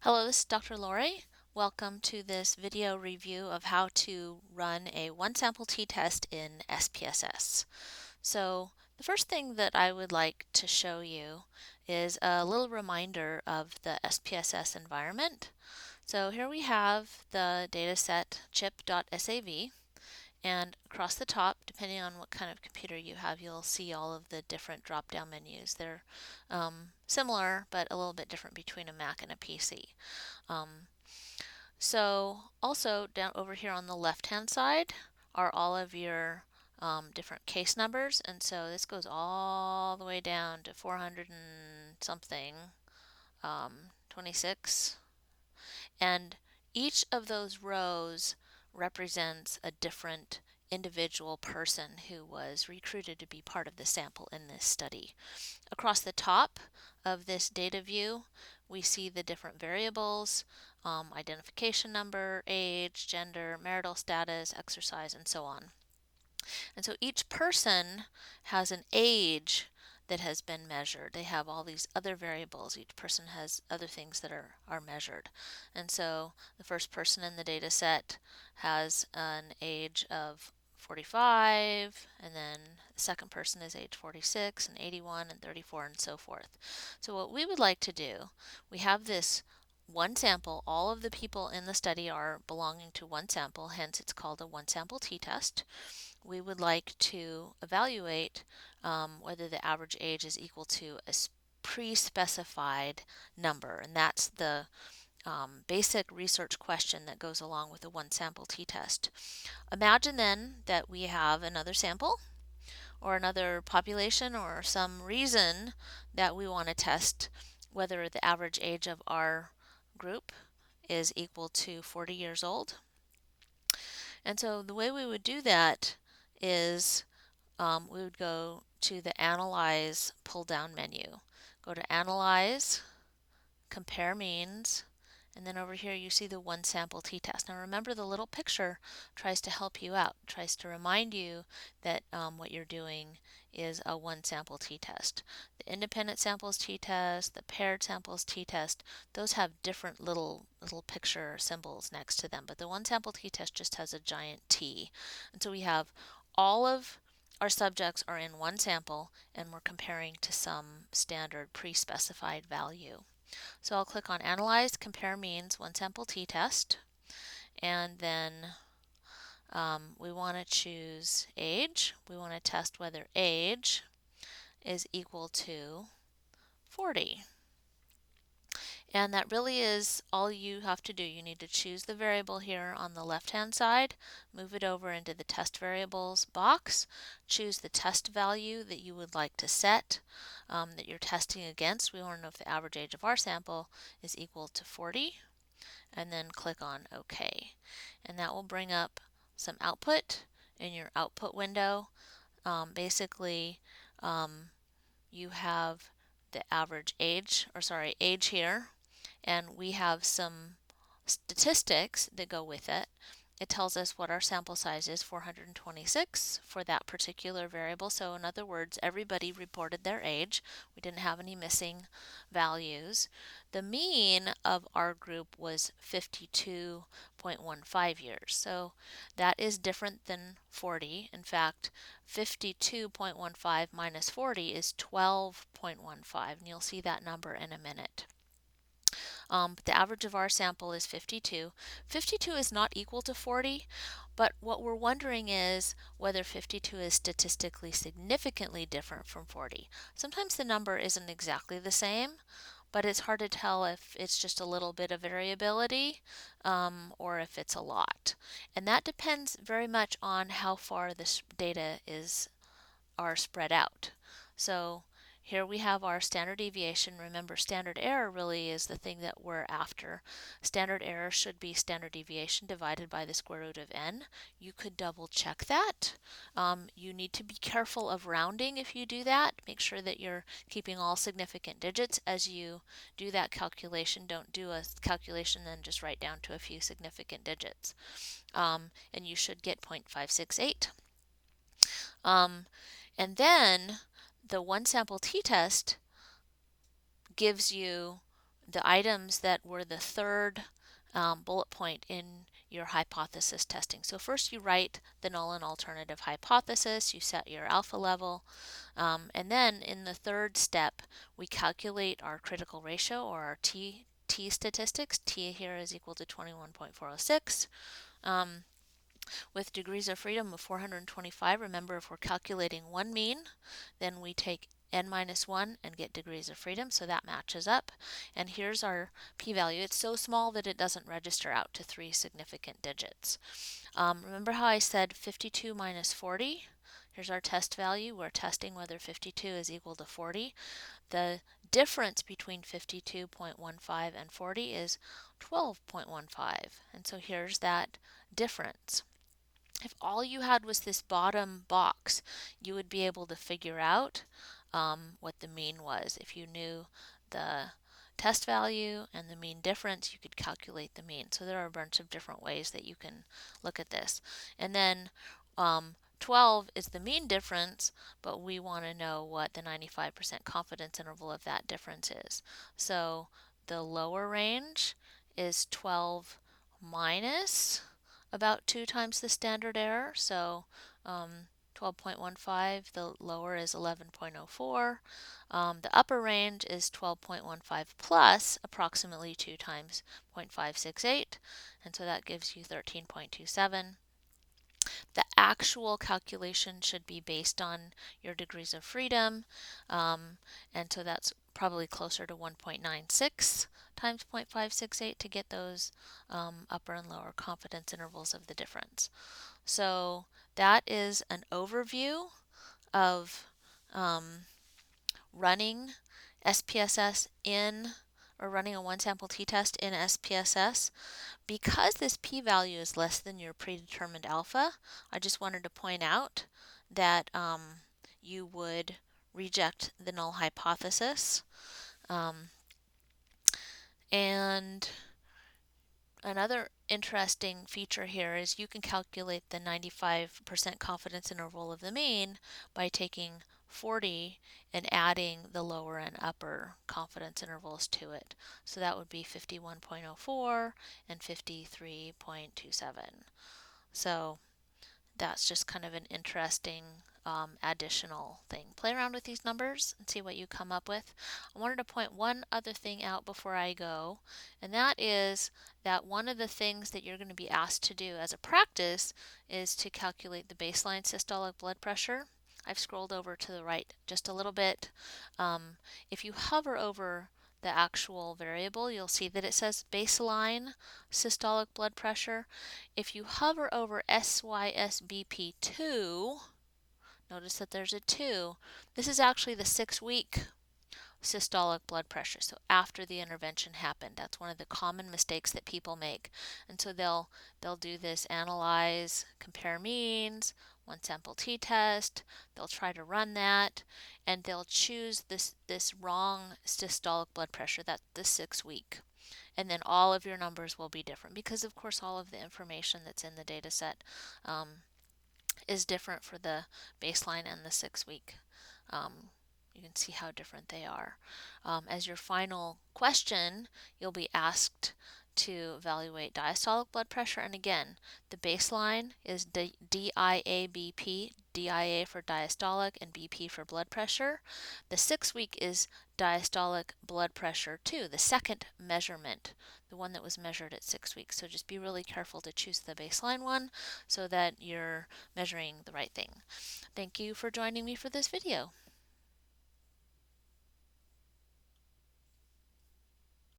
Hello, this is Dr. Lori. Welcome to this video review of how to run a one-sample t-test in SPSS. So the first thing that I would like to show you is a little reminder of the SPSS environment. So here we have the dataset chip.sav, and across the top, depending on what kind of computer you have, you'll see all of the different drop-down menus. They're similar, but a little bit different between a Mac and a PC. Um, so also down over here on the left-hand side are all of your different case numbers, and so this goes all the way down to 400 and something, 26, and each of those rows represents a different individual person who was recruited to be part of the sample in this study. Across the top of this data view, we see the different variables, identification number, age, gender, marital status, exercise, and so on. And so each person has an age that has been measured. They have all these other variables. Each person has other things that are measured. And so the first person in the data set has an age of 45, and then the second person is age 46 and 81 and 34 and so forth. So what we would like to do, we have this one sample. All of the people in the study are belonging to one sample, hence it's called a one sample t-test. We would like to evaluate whether the average age is equal to a pre-specified number, and that's the basic research question that goes along with a one sample t-test. Imagine then that we have another sample or another population or some reason that we want to test whether the average age of our group is equal to 40 years old. And so the way we would do that is we would go to the Analyze pull-down menu. Go to Analyze, Compare Means, and then over here you see the one sample t-test. Now remember, the little picture tries to help you out, tries to remind you that what you're doing is a one sample t-test. The independent samples t-test, the paired samples t-test, those have different little picture symbols next to them, but the one sample t-test just has a giant T. And so we have all of our subjects are in one sample, and we're comparing to some standard pre-specified value. So I'll click on Analyze, Compare Means, One Sample T-Test, and then we want to choose age. We want to test whether age is equal to 40. And that really is all you have to do. You need to choose the variable here on the left-hand side, move it over into the test variables box, choose the test value that you would like to set, that you're testing against. We want to know if the average age of our sample is equal to 40, and then click on OK. And that will bring up some output in your output window. Basically, you have the average age, age here, and we have some statistics that go with it. It tells us what our sample size is, 426 for that particular variable. So in other words, everybody reported their age. We didn't have any missing values. The mean of our group was 52.15 years. So that is different than 40. In fact, 52.15 minus 40 is 12.15, and you'll see that number in a minute. But the average of our sample is 52. 52 is not equal to 40, but what we're wondering is whether 52 is statistically significantly different from 40. Sometimes the number isn't exactly the same, but it's hard to tell if it's just a little bit of variability or if it's a lot. And that depends very much on how far this data are spread out. So here we have our standard deviation. Remember, standard error really is the thing that we're after. Standard error should be standard deviation divided by the square root of n. You could double check that. You need to be careful of rounding if you do that. Make sure that you're keeping all significant digits as you do that calculation. Don't do a calculation and just write down to a few significant digits. And you should get 0.568. And then the one sample t-test gives you the items that were the third bullet point in your hypothesis testing. So first you write the null and alternative hypothesis, you set your alpha level, and then in the third step we calculate our critical ratio, or our t statistics. T here is equal to 21.406. With degrees of freedom of 425, remember, if we're calculating one mean, then we take n minus 1 and get degrees of freedom, so that matches up. And here's our p-value. It's so small that it doesn't register out to 3 significant digits. Remember how I said 52 minus 40? Here's our test value. We're testing whether 52 is equal to 40. The difference between 52.15 and 40 is 12.15. And so here's that difference. If all you had was this bottom box, you would be able to figure out what the mean was. If you knew the test value and the mean difference, you could calculate the mean. So there are a bunch of different ways that you can look at this. And then 12 is the mean difference, but we want to know what the 95% confidence interval of that difference is. So the lower range is 12 minus about 2 times the standard error, so 12.15, the lower is 11.04. The upper range is 12.15 plus approximately 2 times 0.568, and so that gives you 13.27. The actual calculation should be based on your degrees of freedom, and so that's probably closer to 1.96 times 0.568 to get those upper and lower confidence intervals of the difference. So that is an overview of running SPSS or running a one sample t-test in SPSS. Because this p-value is less than your predetermined alpha, I just wanted to point out that you would reject the null hypothesis. And another interesting feature here is you can calculate the 95% confidence interval of the mean by taking 40 and adding the lower and upper confidence intervals to it. So that would be 51.04 and 53.27. So that's just kind of an interesting additional thing. Play around with these numbers and see what you come up with. I wanted to point one other thing out before I go, and that is that one of the things that you're going to be asked to do as a practice is to calculate the baseline systolic blood pressure. I've scrolled over to the right just a little bit. If you hover over the actual variable, you'll see that it says baseline systolic blood pressure. If you hover over SYSBP2, notice that there's a 2. This is actually the 6-week systolic blood pressure, so after the intervention happened. That's one of the common mistakes that people make. And so they'll do this analyze, compare means, one sample t-test, they'll try to run that, and they'll choose this wrong systolic blood pressure, that's the 6-week. And then all of your numbers will be different because, of course, all of the information that's in the data set is different for the baseline and the 6-week. You can see how different they are. As your final question, you'll be asked to evaluate diastolic blood pressure, and again, the baseline is DIA-BP, DIA for diastolic and BP for blood pressure. The 6-week is diastolic blood pressure 2, the second measurement, the one that was measured at 6 weeks. So just be really careful to choose the baseline one so that you're measuring the right thing. Thank you for joining me for this video.